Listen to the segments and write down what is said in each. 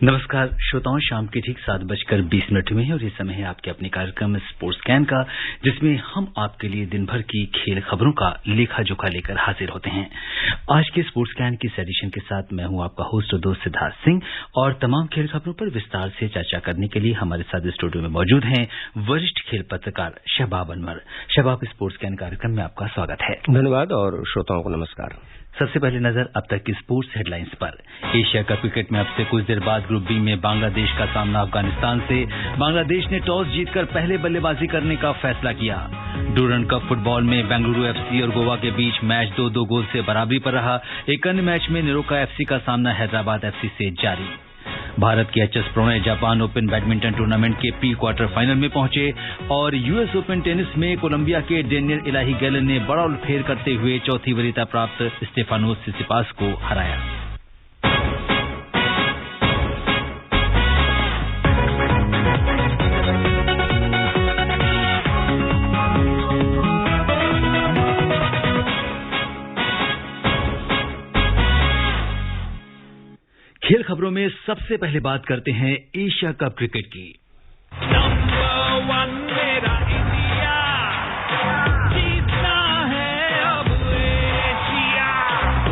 नमस्कार श्रोताओं, शाम के ठीक 7:20 में है और ये समय है आपके अपने कार्यक्रम स्पोर्ट्स स्कैन का, जिसमें हम आपके लिए दिन भर की खेल खबरों का लेखा जोखा लेकर हाजिर होते हैं। आज के स्पोर्ट्स स्कैन की इस एडिशन के साथ मैं हूं आपका होस्ट और दोस्त सिद्धार्थ सिंह, और तमाम खेल खबरों पर विस्तार से चर्चा करने के लिए हमारे साथ स्टूडियो में मौजूद हैं वरिष्ठ खेल पत्रकार शबाब अनवर। शबाब, स्पोर्ट्स स्कैन कार्यक्रम में आपका स्वागत है। धन्यवाद और श्रोताओं को नमस्कार। सबसे पहले नजर अब तक की स्पोर्ट्स हेडलाइंस पर। एशिया कप क्रिकेट में अब से कुछ देर बाद ग्रुप बी में बांग्लादेश का सामना अफगानिस्तान से। बांग्लादेश ने टॉस जीतकर पहले बल्लेबाजी करने का फैसला किया। डूरंड कप फुटबॉल में बेंगलुरु एफसी और गोवा के बीच मैच 2-2 गोल से बराबरी पर रहा। एक अन्य मैच में निरोका एफसी का सामना हैदराबाद एफसी से जारी। भारत के HS Prannoy Japan Open badminton tournament के प्री क्वार्टर फाइनल में पहुंचे और यूएस ओपन टेनिस में कोलंबिया के डेनियल इलाही गैलन ने बड़ा उलटफेर करते हुए चौथी वरीयता प्राप्त स्टेफानोस सिसिपास को हराया। खेल खबरों में सबसे पहले बात करते हैं एशिया कप क्रिकेट की। नंबर 1 मेरा इंडिया, जीतना है अब एशिया।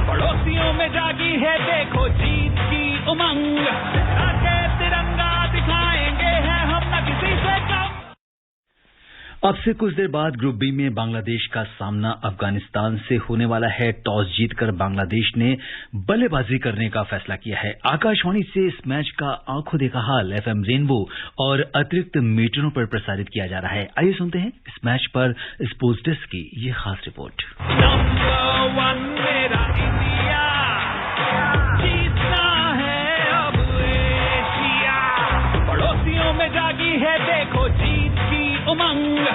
पड़ोसियों में जागी है देखो जीत की उमंग, आके तिरंगा दिखाएंगे हैं हम न किसी से कम। अब से कुछ देर बाद ग्रुप बी में बांग्लादेश का सामना अफगानिस्तान से होने वाला है। टॉस जीतकर बांग्लादेश ने बल्लेबाजी करने का फैसला किया है। आकाशवाणी से इस मैच का आंखों देखा हाल एफएम रेनबो और अतिरिक्त मीटरों पर प्रसारित किया जा रहा है। आइए सुनते हैं इस मैच पर स्पोर्ट्स डेस्क की ये खास रिपोर्ट। नंबर 1 मेरा इंडिया, जीतना है अब एशिया। पड़ोसियों में जागी है देखो जीत की उमंग,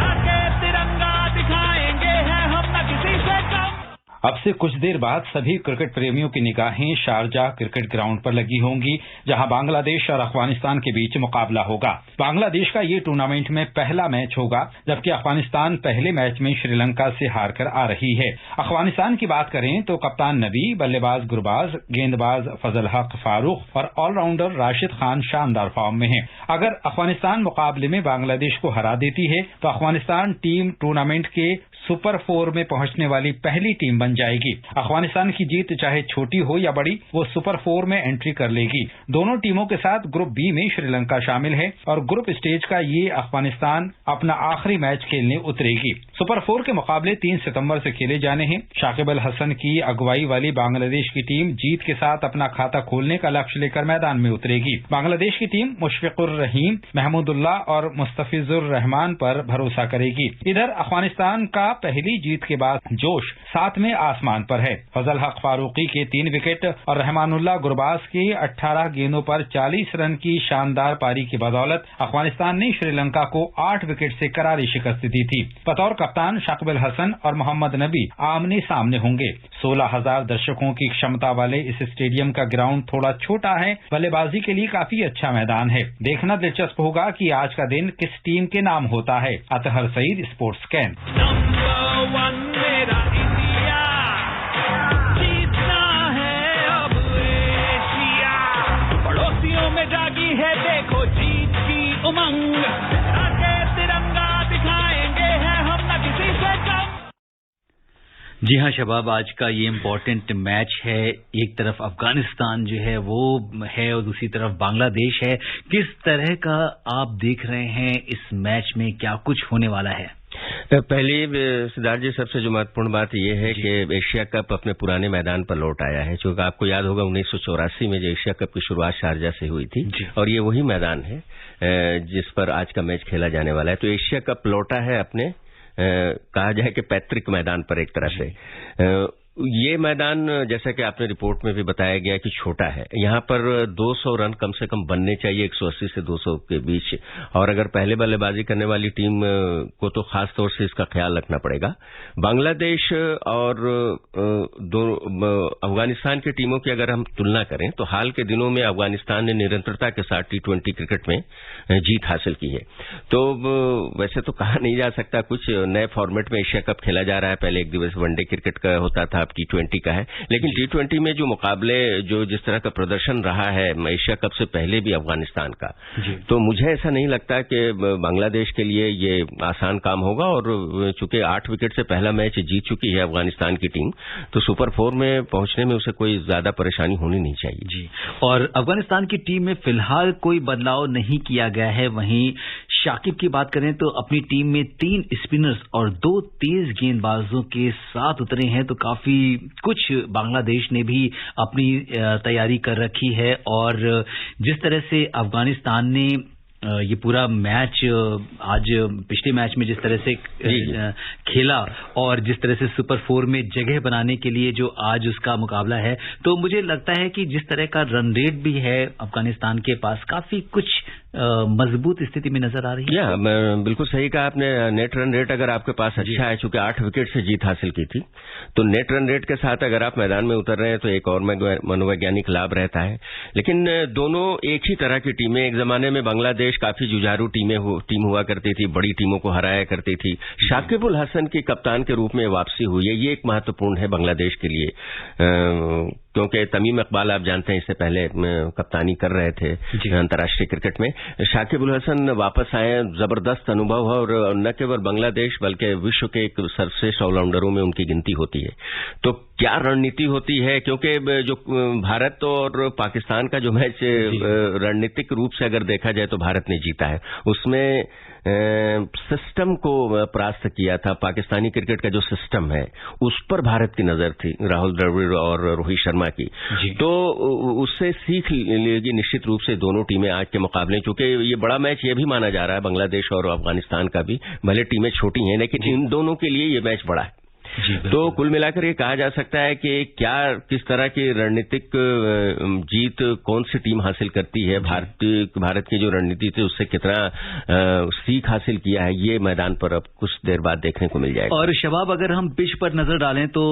आके तिरंगा दिखाएंगे हैं हम न किसी से कम। अब से कुछ देर बाद सभी क्रिकेट प्रेमियों की निगाहें शारजाह क्रिकेट ग्राउंड पर लगी होंगी, जहां बांग्लादेश और अफगानिस्तान के बीच मुकाबला होगा। बांग्लादेश का ये टूर्नामेंट में पहला मैच होगा, जबकि अफगानिस्तान पहले मैच में श्रीलंका से हारकर आ रही है। अफगानिस्तान की बात करें तो कप्तान नबी, बल्लेबाज गुरबाज, गेंदबाज फजल हक फारूक और ऑलराउंडर राशिद खान शानदार फॉर्म में हैं। अगर अफगानिस्तान मुकाबले में बांग्लादेश को हरा देती है तो अफगानिस्तान टीम टूर्नामेंट के सुपर 4 में पहुंचने वाली पहली टीम बन जाएगी। अफगानिस्तान की जीत चाहे छोटी हो या बड़ी, वो सुपर 4 में एंट्री कर लेगी। दोनों टीमों के साथ ग्रुप बी में श्रीलंका शामिल है और ग्रुप स्टेज का ये अफगानिस्तान अपना आखिरी मैच खेलने उतरेगी। सुपर 4 के मुकाबले 3 सितंबर से खेले जाने हैं। शाकिब अल हसन की अगुवाई वाली बांग्लादेश की टीम जीत के साथ अपना खाता खोलने का लक्ष्य लेकर मैदान में उतरेगी। बांग्लादेश की टीम मुशफिकुर रहीम, महमूदुल्लाह और मुस्तफिजुर रहमान पर भरोसा करेगी। इधर अफगानिस्तान का पहली जीत के बाद जोश 7वें आसमान पर है। फजल हक फारूकी के 3 विकेट और रहमानुल्लाह गुरबाज के 18 गेंदों पर 40 रन की शानदार पारी की बदौलत अफगानिस्तान ने श्रीलंका को 8 विकेट से करारी शिकस्त दी थी। बतौर कप्तान शाकिब अल हसन और मोहम्मद नबी आमने सामने होंगे। 16,000 दर्शकों की क्षमता वाले इस स्टेडियम का ग्राउंड थोड़ा छोटा है, बल्लेबाजी के लिए काफी अच्छा मैदान है। देखना दिलचस्प होगा कि आज का दिन किस टीम के नाम होता है। Athar Saeed, sports scan. Number 1 मेरा इंडिया, जीतना है अब एशिया। पड़ोसियों में जागी है देखो जीत की उमंग, आके तिरंगा दिखाएंगे हैं हम न किसी से कम। जी हाँ शबाब, आज का ये इम्पोर्टेंट मैच है। एक तरफ अफगानिस्तान जो है वो है और दूसरी तरफ बांग्लादेश है। किस तरह का आप देख रहे हैं इस मैच में, क्या कुछ होने वाला है? पहले सिद्धार्थ जी, सबसे जो महत्वपूर्ण बात यह है कि एशिया कप अपने पुराने मैदान पर लौट आया है। क्योंकि आपको याद होगा 1984 में जो एशिया कप की शुरुआत शारजाह से हुई थी, और ये वही मैदान है जिस पर आज का मैच खेला जाने वाला है। तो एशिया कप लौटा है अपने कहा जाए कि पैतृक मैदान पर एक तरह से। ये मैदान जैसा कि आपने रिपोर्ट में भी बताया गया कि छोटा है। यहाँ पर 200 रन कम से कम बनने चाहिए, 180 से 200 के बीच। और अगर पहले बल्लेबाजी करने वाली टीम को तो खास तौर से इसका ख्याल रखना पड़ेगा। बांग्लादेश और अफगानिस्तान की टीमों की अगर हम तुलना करें तो हाल के दिनों में अफगानिस्तान ने निरंतरता के साथ T20 क्रिकेट में जीत हासिल की है। तो वैसे तो कहा नहीं जा सकता, कुछ नए फॉर्मेट में एशिया कप खेला जा रहा है। पहले एक दिवसीय वनडे क्रिकेट का होता था, अब T20 का है, लेकिन T20 में जो मुकाबले जो जिस तरह का प्रदर्शन रहा है एशिया कप से पहले भी अफगानिस्तान का, तो मुझे ऐसा नहीं लगता कि बांग्लादेश के लिए ये आसान काम होगा। और चूंकि 8 विकेट से पहला मैच जीत चुकी है अफगानिस्तान की टीम, तो सुपर 4 में पहुंचने में उसे कोई ज्यादा परेशानी होनी नहीं चाहिए। जी, और अफगानिस्तान की टीम में फिलहाल कोई बदलाव नहीं किया गया है। वहीं शाकिब की बात करें तो अपनी टीम में 3 स्पिनर्स और 2 तेज गेंदबाजों के साथ उतरे हैं, तो काफी कुछ बांग्लादेश ने भी अपनी तैयारी कर रखी है। और जिस तरह से अफगानिस्तान ने ये पूरा मैच आज पिछले मैच में जिस तरह से खेला और जिस तरह से सुपर 4 में जगह बनाने के लिए जो आज उसका मुकाबला है, तो मुझे लगता है कि जिस तरह का रन रेट भी है अफगानिस्तान के पास, काफी कुछ मजबूत स्थिति में नजर आ रही है। बिल्कुल सही कहा आपने। नेट रन रेट अगर आपके पास अच्छा है, चूंकि 8 विकेट से जीत हासिल की थी, तो नेट रन रेट के साथ अगर आप मैदान में उतर रहे हैं तो एक और मनोवैज्ञानिक लाभ रहता है। लेकिन दोनों एक ही तरह की टीमें, एक जमाने में बांग्लादेश काफी जुझारू टीम हुआ करती थी, बड़ी टीमों को हराया करती थी। शाकिब उल हसन की कप्तान के रूप में वापसी हुई है, ये एक महत्वपूर्ण है बांग्लादेश के लिए, क्योंकि तमीम इकबाल आप जानते हैं इससे पहले कप्तानी कर रहे थे अंतर्राष्ट्रीय क्रिकेट में। शाकिब उल हसन वापस आए, जबरदस्त अनुभव है और न केवल बांग्लादेश बल्कि विश्व के एक सर्वश्रेष्ठ ऑलराउंडरों में उनकी गिनती होती है। तो क्या रणनीति होती है, क्योंकि जो भारत और पाकिस्तान का जो मैच रणनीतिक रूप से अगर देखा जाए तो भारत ने जीता है, उसमें सिस्टम को परास्त किया था। पाकिस्तानी क्रिकेट का जो सिस्टम है उस पर भारत की नजर थी, राहुल द्रविड़ और रोहित शर्मा की, तो उससे सीख लेगी निश्चित रूप से दोनों टीमें आज के मुकाबले। चूंकि ये बड़ा मैच ये भी माना जा रहा है बांग्लादेश और अफगानिस्तान का भी, भले टीमें छोटी हैं लेकिन इन दोनों के लिए ये मैच बड़ा है। तो कुल मिलाकर ये कहा जा सकता है कि किस तरह की रणनीतिक जीत कौन सी टीम हासिल करती है, भारत की जो रणनीति थी उससे कितना सीख हासिल किया है, ये मैदान पर अब कुछ देर बाद देखने को मिल जाएगा। और शबाब, अगर हम पिच पर नजर डालें तो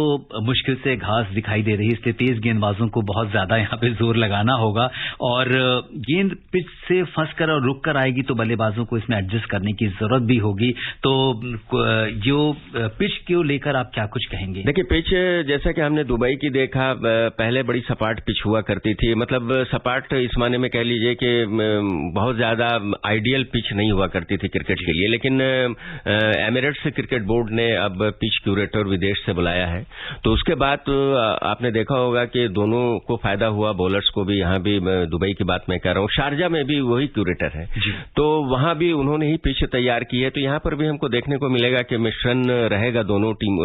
मुश्किल से घास दिखाई दे रही है, इसलिए तेज गेंदबाजों को बहुत ज्यादा यहाँ पे जोर लगाना होगा और गेंद पिच से फंसकर और रुक कर आएगी तो बल्लेबाजों को इसमें एडजस्ट करने की जरूरत भी होगी। तो जो पिच को लेकर आप क्या कुछ कहेंगे? देखिए, पिच जैसा कि हमने दुबई की देखा, पहले बड़ी सपाट पिच हुआ करती थी, मतलब सपाट इस माने में कह लीजिए कि बहुत ज्यादा आइडियल पिच नहीं हुआ करती थी क्रिकेट के लिए। लेकिन एमिरेट्स क्रिकेट बोर्ड ने अब पिच क्यूरेटर विदेश से बुलाया है, तो उसके बाद आपने देखा होगा कि दोनों को फायदा हुआ, बॉलर्स को भी। यहाँ भी दुबई की बात मैं कह रहा हूँ, शारजा में भी वही क्यूरेटर है, तो वहां भी उन्होंने ही पिच तैयार की है। तो यहाँ पर भी हमको देखने को मिलेगा कि मिश्रण रहेगा, दोनों टीम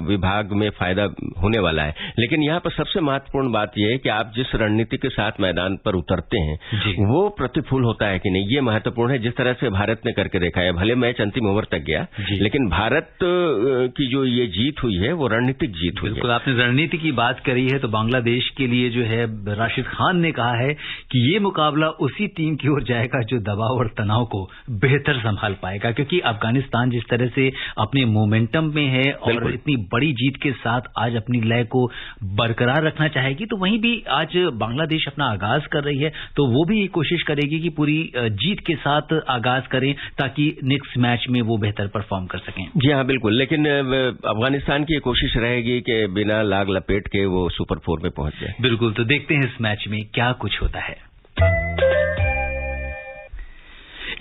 विभाग में फायदा होने वाला है। लेकिन यहाँ पर सबसे महत्वपूर्ण बात यह है कि आप जिस रणनीति के साथ मैदान पर उतरते हैं वो प्रतिफूल होता है कि नहीं, ये महत्वपूर्ण है। जिस तरह से भारत ने करके देखा है, भले मैच अंतिम ओवर तक गया लेकिन भारत की जो ये जीत हुई है वो रणनीतिक जीत हुई है। बिल्कुल, आपने रणनीति की बात करी है तो बांग्लादेश के लिए जो है राशिद खान ने कहा है कि ये मुकाबला उसी टीम की ओर जाएगा जो दबाव और तनाव को बेहतर संभाल पाएगा, क्योंकि अफगानिस्तान जिस तरह से अपने मोमेंटम में है और इतनी बड़ी जीत के साथ आज अपनी लय को बरकरार रखना चाहेगी, तो वहीं भी आज बांग्लादेश अपना आगाज कर रही है, तो वो भी कोशिश करेगी कि पूरी जीत के साथ आगाज करें ताकि नेक्स्ट मैच में वो बेहतर परफॉर्म कर सकें। जी हाँ, बिल्कुल। लेकिन अफगानिस्तान की कोशिश रहेगी कि बिना लाग लपेट के वो सुपर 4 में पहुंच जाए। बिल्कुल, तो देखते हैं इस मैच में क्या कुछ होता है।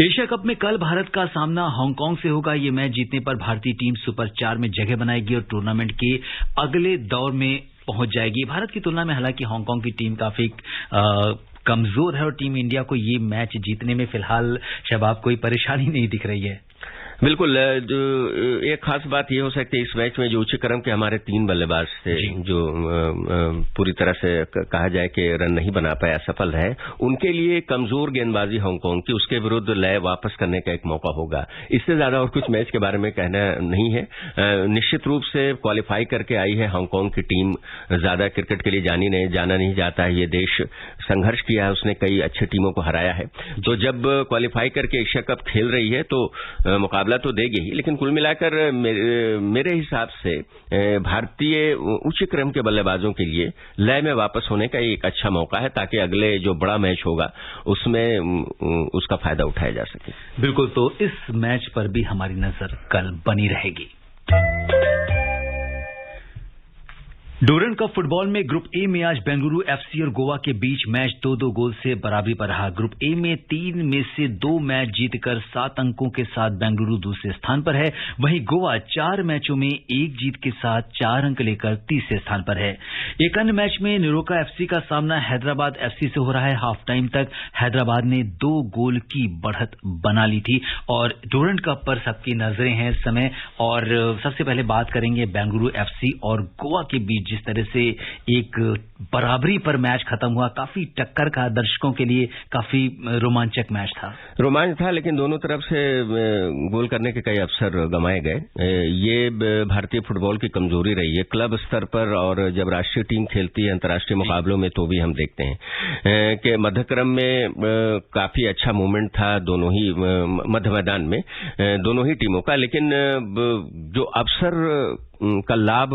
एशिया कप में कल भारत का सामना हांगकांग से होगा। ये मैच जीतने पर भारतीय टीम सुपर 4 में जगह बनाएगी और टूर्नामेंट के अगले दौर में पहुंच जाएगी। भारत की तुलना में हालांकि हांगकांग की टीम काफी कमजोर है और टीम इंडिया को ये मैच जीतने में फिलहाल शबाब कोई परेशानी नहीं दिख रही है। बिल्कुल, एक खास बात ये हो सकती है इस मैच में जो उच्च क्रम के हमारे 3 बल्लेबाज थे जो पूरी तरह से कहा जाए कि रन नहीं बना पाए, असफल रहे, उनके लिए कमजोर गेंदबाजी हांगकांग की, उसके विरुद्ध लय वापस करने का एक मौका होगा। इससे ज्यादा और कुछ मैच के बारे में कहना नहीं है। निश्चित रूप से क्वालिफाई करके आई है हांगकांग की टीम, ज्यादा क्रिकेट के लिए जाना नहीं जाता है ये देश, संघर्ष किया है उसने, कई अच्छी टीमों को हराया है। तो जब क्वालिफाई करके एशिया कप खेल रही है तो मुकाबला तो देगी ही, लेकिन कुल मिलाकर मेरे हिसाब से भारतीय उच्च क्रम के बल्लेबाजों के लिए लय में वापस होने का एक अच्छा मौका है ताकि अगले जो बड़ा मैच होगा उसमें उसका फायदा उठाया जा सके। बिल्कुल, तो इस मैच पर भी हमारी नजर कल बनी रहेगी। डूरंड कप फुटबॉल में ग्रुप ए में आज बेंगलुरु एफसी और गोवा के बीच मैच 2-2 गोल से बराबरी पर रहा। ग्रुप ए में 3 में से 2 मैच जीतकर 7 अंकों के साथ बेंगलुरु दूसरे स्थान पर है। वहीं गोवा 4 मैचों में 1 जीत के साथ 4 अंक लेकर तीसरे स्थान पर है। एक अन्य मैच में निरोका एफसी का सामना हैदराबाद एफसी से हो रहा है। हाफ टाइम तक हैदराबाद ने 2 गोल की बढ़त बना ली थी और डूरंड कप पर सबकी नजरें हैं इस समय। और सबसे पहले बात करेंगे बेंगलुरु एफसी और गोवा के बीच जिस तरह से एक बराबरी पर मैच खत्म हुआ, काफी टक्कर का दर्शकों के लिए काफी रोमांचक मैच था। रोमांच था, लेकिन दोनों तरफ से गोल करने के कई अवसर गंवाए गए। ये भारतीय फुटबॉल की कमजोरी रही है क्लब स्तर पर, और जब राष्ट्रीय टीम खेलती है अंतर्राष्ट्रीय मुकाबलों में तो भी हम देखते हैं कि मध्यक्रम में काफी अच्छा मूवमेंट था दोनों ही मध्य मैदान में दोनों ही टीमों का, लेकिन जो अवसर का लाभ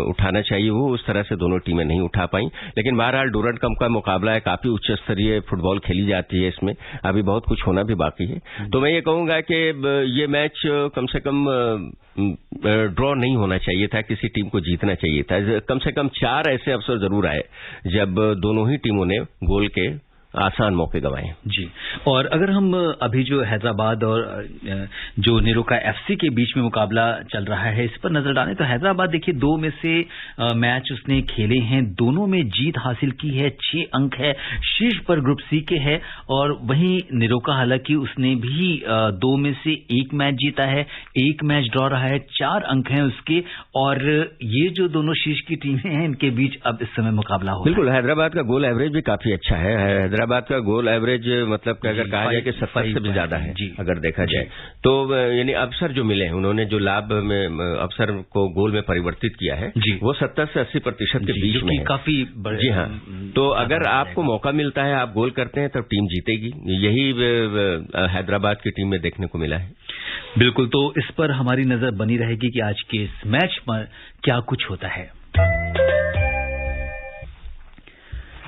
उठाना चाहिए वो उस तरह से दोनों टीमें नहीं उठा पाई। लेकिन बहरहाल डूरंड कप का मुकाबला है, काफी उच्च स्तरीय फुटबॉल खेली जाती है, इसमें अभी बहुत कुछ होना भी बाकी है। तो मैं ये कहूंगा कि ये मैच कम से कम ड्रॉ नहीं होना चाहिए था, किसी टीम को जीतना चाहिए था। कम से कम 4 ऐसे अवसर जरूर आए जब दोनों ही टीमों ने गोल के आसान मौके गंवाए जी। और अगर हम अभी जो हैदराबाद और जो निरोका एफसी के बीच में मुकाबला चल रहा है इस पर नजर डालें तो हैदराबाद देखिए 2 में से मैच उसने खेले हैं, दोनों में जीत हासिल की है, 6 अंक है, शीर्ष पर ग्रुप सी के है। और वहीं निरोका हालांकि उसने भी 2 में से 1 मैच जीता है, 1 मैच ड्रॉ रहा है, 4 अंक हैं उसके। और ये जो दोनों शीर्ष की टीमें हैं इनके बीच अब इस समय मुकाबला हो। बिल्कुल, हैदराबाद का गोल एवरेज भी काफी अच्छा है। हैदराबाद का गोल एवरेज मतलब कि अगर कहा जाए कि 70 से भी ज्यादा है अगर देखा जाए तो, यानी अवसर जो मिले उन्होंने जो लाभ में अवसर को गोल में परिवर्तित किया है वो 70 से 80% के बीच में है, काफी जी हाँ। तो अगर आपको मौका मिलता है, आप गोल करते हैं, तब टीम जीतेगी। यही हैदराबाद की टीम में देखने को मिला है। बिल्कुल, तो इस पर हमारी नजर बनी रहेगी कि आज के इस मैच पर क्या कुछ होता है।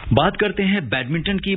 बात करते हैं बैडमिंटन की।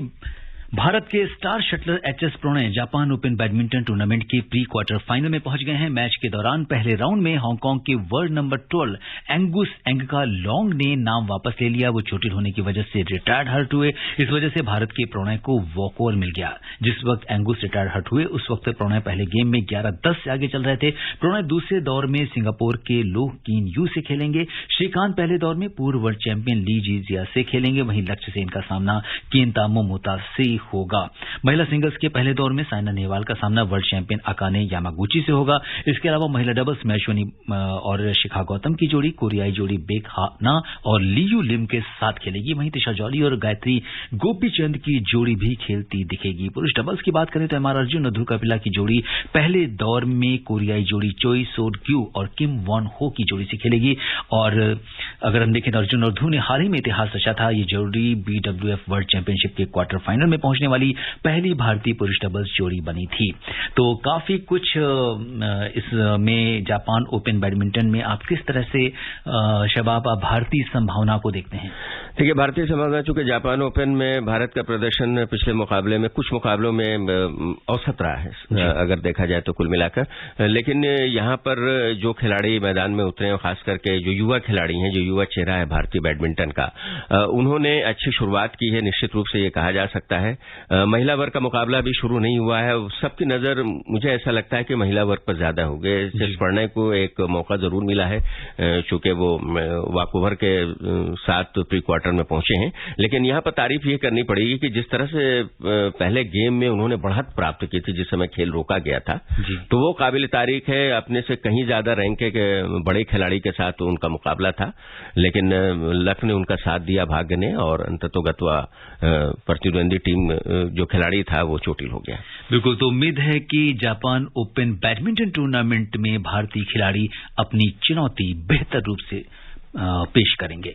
भारत के star shuttler HS Prannoy Japan Open badminton tournament के प्री क्वार्टर फाइनल में पहुंच गए हैं। मैच के दौरान पहले राउंड में हांगकांग के वर्ल्ड नंबर 12 एंगुस एंगका लॉन्ग ने नाम वापस ले लिया। वो चोटिल होने की वजह से रिटायर्ड हर्ट हुए। इस वजह से भारत के प्रणय को वॉकओवर मिल गया। जिस वक्त एंगुस रिटायर्ड हर्ट हुए उस वक्त प्रणय पहले गेम में 11-10 से आगे चल रहे थे। प्रणय दूसरे दौर में सिंगापुर के लोह कीन यू से खेलेंगे। श्रीकांत पहले दौर में पूर्व वर्ल्ड चैंपियन ली जीजिया से खेलेंगे। वहीं लक्ष्य सेन का सामना केंता मोमोता से होगा। महिला सिंगल्स के पहले दौर में साइना नेहवाल का सामना वर्ल्ड चैंपियन अकाने यामागुची से होगा। इसके अलावा महिला डबल्स में अश्विनी और शिखा गौतम की जोड़ी कोरियाई जोड़ी बेक हाना और लियू लिम के साथ खेलेगी। वहीं तिशा जॉली और गायत्री गोपीचंद की जोड़ी भी खेलती दिखेगी। पुरुष डबल्स की बात करें तो एमआर अर्जुन और ध्रुव कपिला की जोड़ी पहले दौर में कोरियाई जोड़ी चोई सोड क्यू और किम वॉन हो की जोड़ी से खेलेगी। और अगर हम देखें तो अर्जुन और ध्रुव ने हाल ही में इतिहास रचा था। ये जोड़ी बीडब्ल्यूएफ वर्ल्ड चैंपियनशिप के क्वार्टर फाइनल में पहुंचने वाली पहली भारतीय पुरुष डबल्स जोड़ी बनी थी। तो काफी कुछ इसमें जापान ओपन बैडमिंटन में आप किस तरह से शबाब भारतीय संभावना को देखते हैं? देखिए, भारतीय संभावना चूंकि जापान ओपन में भारत का प्रदर्शन पिछले मुकाबले में कुछ मुकाबलों में औसत रहा है अगर देखा जाए तो कुल मिलाकर, लेकिन यहाँ पर जो खिलाड़ी मैदान में उतरे हैं खास करके जो युवा खिलाड़ी हैं, जो युवा चेहरा है भारतीय बैडमिंटन का, उन्होंने अच्छी शुरुआत की है। निश्चित रूप से ये कहा जा सकता है। महिला वर्ग का मुकाबला अभी शुरू नहीं हुआ है। सबकी नजर मुझे ऐसा लगता है कि महिला वर्ग पर ज्यादा हो गए। जस प्रणय को एक मौका जरूर मिला है चूंकि वो वॉकओवर के साथ प्री क्वार्टर में पहुंचे हैं, लेकिन यहाँ पर तारीफ ये करनी पड़ेगी कि जिस तरह से पहले गेम में उन्होंने बढ़त प्राप्त की थी जिस समय खेल रोका गया था, तो वो काबिल तारीफ है। अपने से कहीं ज्यादा रैंक के बड़े खिलाड़ी के साथ उनका मुकाबला था, लेकिन लक ने उनका साथ दिया, भाग्य ने, और अंततोगत्वा प्रतिद्वंदी टीम जो खिलाड़ी था वो चोटिल हो गया। बिल्कुल, तो उम्मीद है कि जापान ओपन बैडमिंटन टूर्नामेंट में भारतीय खिलाड़ी अपनी चुनौती बेहतर रूप से पेश करेंगे।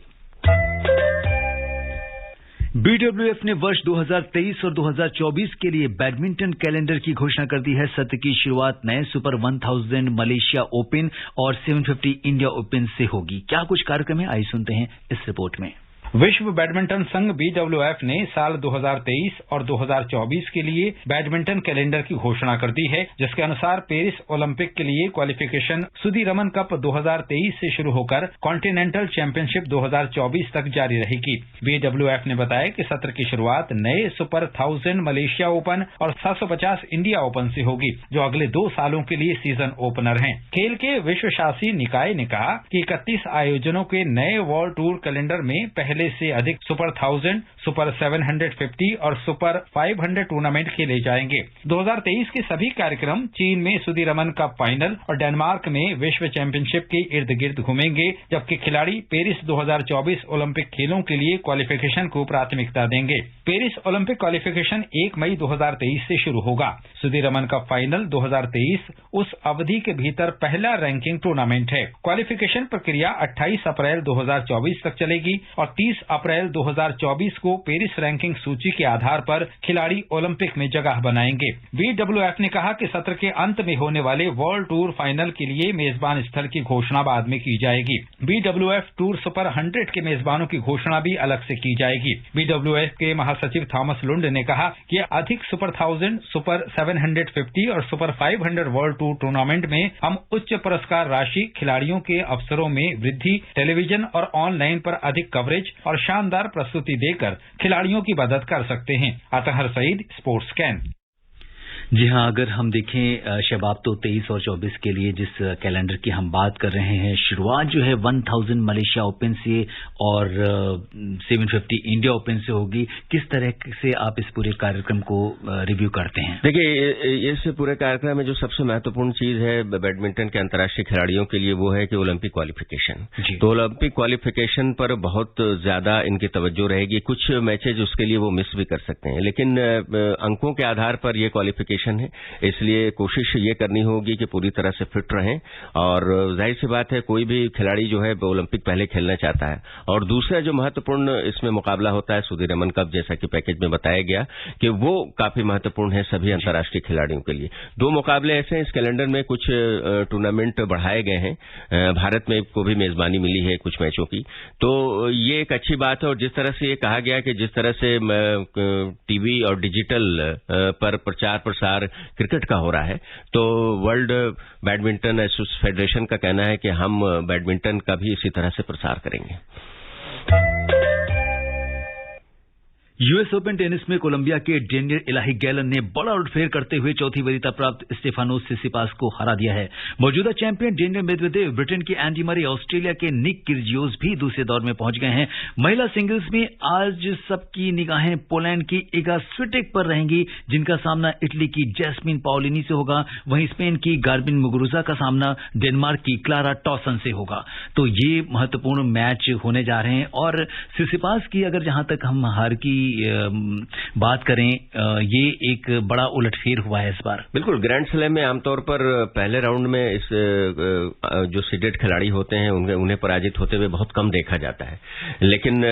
बीडब्ल्यूएफ ने वर्ष 2023 और 2024 के लिए बैडमिंटन कैलेंडर की घोषणा कर दी है। सत्र की शुरुआत नए सुपर 1000 मलेशिया ओपन और 750 इंडिया ओपन से होगी। क्या कुछ कार्यक्रम है, आइए सुनते हैं इस रिपोर्ट में। विश्व बैडमिंटन संघ BWF ने साल 2023 और 2024 के लिए बैडमिंटन कैलेंडर की घोषणा कर दी है, जिसके अनुसार पेरिस ओलंपिक के लिए क्वालिफिकेशन सुदीरमन कप 2023 से शुरू होकर कॉन्टिनेंटल चैंपियनशिप 2024 तक जारी रहेगी। BWF ने बताया कि सत्र की शुरुआत नए सुपर 1000 मलेशिया ओपन और 750 इंडिया ओपन से होगी, जो अगले 2 सालों के लिए सीजन ओपनर हैं। खेल के विश्व शासी निकाय ने कहा कि 31 आयोजनों के नए वर्ल्ड टूर कैलेंडर में पहले से अधिक सुपर 1000, सुपर 750 और सुपर 500 टूर्नामेंट खेले जाएंगे। 2023 के सभी कार्यक्रम चीन में सुदीरमन कप फाइनल और डेनमार्क में विश्व चैंपियनशिप के इर्द गिर्द घूमेंगे, जबकि खिलाड़ी पेरिस 2024 ओलंपिक खेलों के लिए क्वालिफिकेशन को प्राथमिकता देंगे। पेरिस ओलंपिक क्वालिफिकेशन 1 मई 2023 से शुरू होगा। सुदीरमन कप फाइनल 2023 उस अवधि के भीतर पहला रैंकिंग टूर्नामेंट है। क्वालिफिकेशन प्रक्रिया 28 अप्रैल 2024 तक चलेगी और 30 अप्रैल 2024 को पेरिस रैंकिंग सूची के आधार पर खिलाड़ी ओलंपिक में जगह बनाएंगे। BWF ने कहा कि सत्र के अंत में होने वाले वर्ल्ड टूर फाइनल के लिए मेजबान स्थल की घोषणा बाद में की जाएगी। BWF टूर सुपर 100 के मेजबानों की घोषणा भी अलग से की जाएगी। BWF के महासचिव थॉमस लुंड ने कहा कि अधिक सुपर 1000, सुपर 750 और सुपर 500 वर्ल्ड टूर टूर्नामेंट में हम उच्च पुरस्कार राशि, खिलाड़ियों के अवसरों में वृद्धि, टेलीविजन और ऑनलाइन पर अधिक कवरेज और शानदार प्रस्तुति देकर खिलाड़ियों की मदद कर सकते हैं। अतहर सईद, स्पोर्ट्स कैन। जी हाँ, अगर हम देखें शबाब, तो 23 और 24 के लिए जिस कैलेंडर की हम बात कर रहे हैं, शुरुआत जो है 1000 मलेशिया ओपन से और 750 इंडिया ओपन से होगी। किस तरह से आप इस पूरे कार्यक्रम को रिव्यू करते हैं? देखिए, इस पूरे कार्यक्रम में जो सबसे महत्वपूर्ण चीज है बैडमिंटन के अंतर्राष्ट्रीय खिलाड़ियों के लिए, वो है कि ओलंपिक क्वालिफिकेशन। तो ओलंपिक क्वालिफिकेशन पर बहुत ज्यादा इनकी तवज्जो रहेगी। कुछ मैचेज उसके लिए वो मिस भी कर सकते हैं, लेकिन अंकों के आधार पर ये क्वालिफिकेशन है, इसलिए कोशिश ये करनी होगी कि पूरी तरह से फिट रहें। और जाहिर सी बात है, कोई भी खिलाड़ी जो है ओलंपिक पहले खेलना चाहता है। और दूसरा जो महत्वपूर्ण इसमें मुकाबला होता है सुदीरमन कप, जैसा कि पैकेज में बताया गया कि वो काफी महत्वपूर्ण है सभी अंतर्राष्ट्रीय खिलाड़ियों के लिए। 2 मुकाबले ऐसे हैं इस कैलेंडर में, कुछ टूर्नामेंट बढ़ाए गए हैं, भारत में को भी मेजबानी मिली है कुछ मैचों की, तो ये एक अच्छी बात है। और जिस तरह से ये कहा गया कि जिस तरह से टीवी और डिजिटल पर प्रचार प्रसार क्रिकेट का हो रहा है, तो वर्ल्ड बैडमिंटन फेडरेशन का कहना है कि हम बैडमिंटन का भी इसी तरह से प्रसार करेंगे। यूएस ओपन टेनिस में कोलंबिया के डेनियल इलाही गैलन ने बड़ा उलटफेर करते हुए चौथी वरीयता प्राप्त स्टेफानोस सिसिपास को हरा दिया है। मौजूदा चैंपियन डेनियल मेदवेदेव, ब्रिटेन के एंडी मरे, ऑस्ट्रेलिया के निक किर्जियोस भी दूसरे दौर में पहुंच गए हैं। महिला सिंगल्स में आज सबकी निगाहें पोलैंड की इगा स्विटेक पर रहेंगी, जिनका सामना इटली की जैस्मिन पाओलिनी से होगा। वहीं स्पेन की गार्बिन मुगुरुजा का सामना डेनमार्क की क्लारा टॉसन से होगा। तो ये महत्वपूर्ण मैच होने जा रहे हैं। और सिसिपास की अगर जहां तक हम हार की बात करें, ये एक बड़ा उलटफेर हुआ है इस बार। बिल्कुल, ग्रैंड स्लैम में आमतौर पर पहले राउंड में इस जो सीडेड खिलाड़ी होते हैं उन्हें पराजित होते हुए बहुत कम देखा जाता है, लेकिन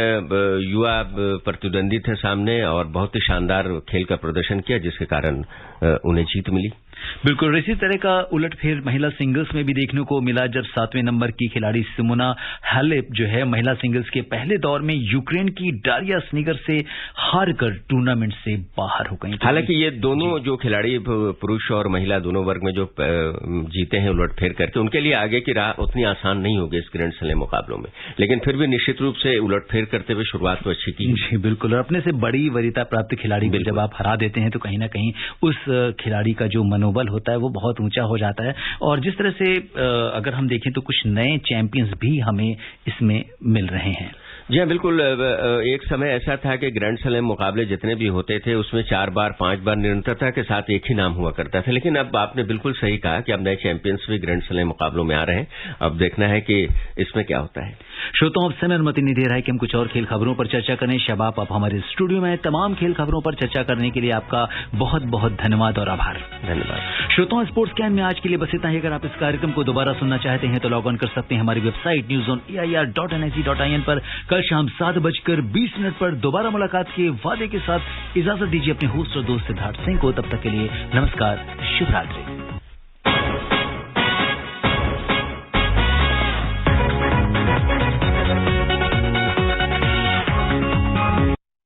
युवा प्रतिद्वंदी थे सामने और बहुत ही शानदार खेल का प्रदर्शन किया, जिसके कारण उन्हें जीत मिली। बिल्कुल इसी तरह का उलटफेर महिला सिंगल्स में भी देखने को मिला, जब 7वें नंबर की खिलाड़ी सिमोना हालेप जो है महिला सिंगल्स के पहले दौर में यूक्रेन की डारिया स्निगर से हारकर टूर्नामेंट से बाहर हो गई। हालांकि ये दोनों जो खिलाड़ी पुरुष और महिला दोनों वर्ग में जो जीते हैं उलटफेर करके, उनके लिए आगे की राह उतनी आसान नहीं होगी इस ग्रैंड स्लैम मुकाबलों में, लेकिन फिर भी निश्चित रूप से उलटफेर करते हुए शुरुआत तो अच्छी की। जी बिल्कुल, और अपने से बड़ी वरीयता प्राप्त खिलाड़ी को जब आप हरा देते हैं तो कहीं ना कहीं उस खिलाड़ी का जो मनोबल होता है वो बहुत ऊंचा हो जाता है। और जिस तरह से अगर हम देखें तो कुछ नए चैंपियंस भी हमें इसमें मिल रहे हैं। जी हाँ, बिल्कुल। एक समय ऐसा था कि ग्रैंड स्लैम मुकाबले जितने भी होते थे उसमें 4 बार 5 बार निरंतरता के साथ एक ही नाम हुआ करता था, लेकिन अब आपने बिल्कुल सही कहा कि अब नए चैंपियंस भी ग्रैंड स्लैम मुकाबलों में आ रहे हैं। अब देखना है कि इसमें क्या होता है। श्रोताओं, अब समय अनुमति नहीं दे रहा है कि हम कुछ और खेल खबरों पर चर्चा करें। शबाब आप हमारे स्टूडियो में तमाम खेल खबरों पर चर्चा करने के लिए आपका बहुत बहुत धन्यवाद और आभार। धन्यवाद। श्रोताओं, स्पोर्ट्स कैन में आज के लिए बस इतना ही। अगर आप इस कार्यक्रम को दोबारा सुनना चाहते हैं तो लॉग ऑन कर सकते हैं हमारी वेबसाइट newzoneair.nic.in पर। कल शाम 7:20 पर दोबारा मुलाकात के वादे के साथ इजाजत दीजिए अपने होस्ट और दोस्त सिद्धार्थ सिंह को। तब तक के लिए नमस्कार, शुभ रात्रि।